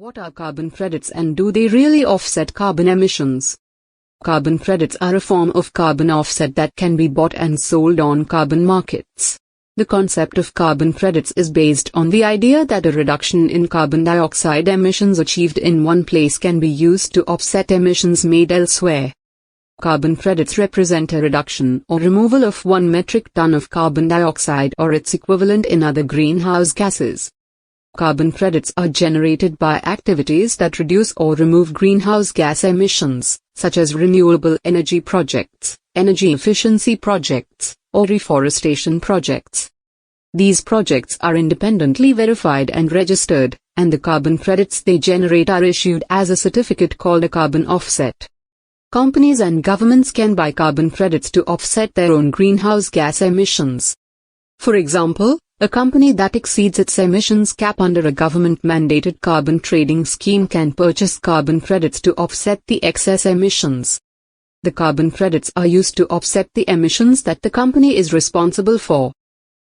What are carbon credits and do they really offset carbon emissions? Carbon credits are a form of carbon offset that can be bought and sold on carbon markets. The concept of carbon credits is based on the idea that a reduction in carbon dioxide emissions achieved in one place can be used to offset emissions made elsewhere. Carbon credits represent a reduction or removal of 1 metric ton of carbon dioxide or its equivalent in other greenhouse gases. Carbon credits are generated by activities that reduce or remove greenhouse gas emissions, such as renewable energy projects, energy efficiency projects, or reforestation projects. These projects are independently verified and registered, and the carbon credits they generate are issued as a certificate called a carbon offset. Companies and governments can buy carbon credits to offset their own greenhouse gas emissions. For example, a company that exceeds its emissions cap under a government-mandated carbon trading scheme can purchase carbon credits to offset the excess emissions. The carbon credits are used to offset the emissions that the company is responsible for.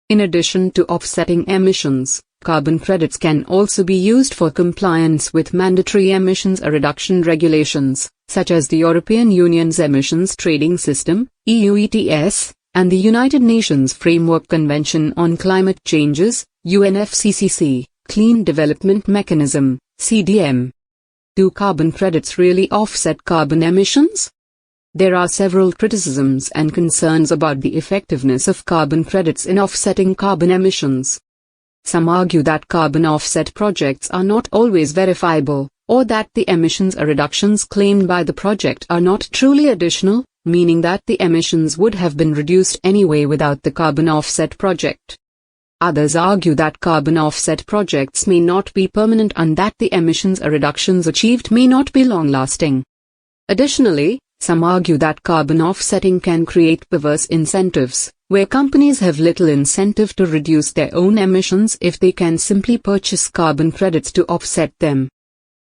In addition to offsetting emissions, carbon credits can also be used for compliance with mandatory emissions reduction regulations, such as the European Union's Emissions Trading System, EU ETS, and the United Nations Framework Convention on Climate Change's, UNFCCC, Clean Development Mechanism, CDM. Do carbon credits really offset carbon emissions? There are several criticisms and concerns about the effectiveness of carbon credits in offsetting carbon emissions. Some argue that carbon offset projects are not always verifiable, or that the emissions reductions claimed by the project are not truly additional, meaning that the emissions would have been reduced anyway without the carbon offset project. Others argue that carbon offset projects may not be permanent and that the emissions reductions achieved may not be long-lasting. Additionally, some argue that carbon offsetting can create perverse incentives, where companies have little incentive to reduce their own emissions if they can simply purchase carbon credits to offset them.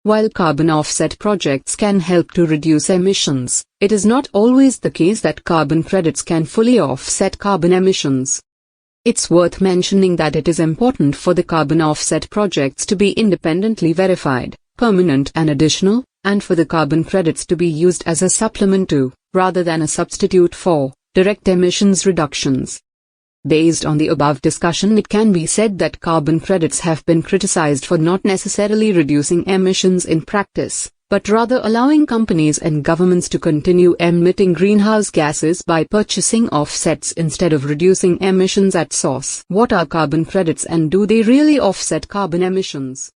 While carbon offset projects can help to reduce emissions, it is not always the case that carbon credits can fully offset carbon emissions. It's worth mentioning that it is important for the carbon offset projects to be independently verified, permanent and additional, and for the carbon credits to be used as a supplement to, rather than a substitute for, direct emissions reductions. Based on the above discussion, it can be said that carbon credits have been criticized for not necessarily reducing emissions in practice, but rather allowing companies and governments to continue emitting greenhouse gases by purchasing offsets instead of reducing emissions at source. What are carbon credits and do they really offset carbon emissions?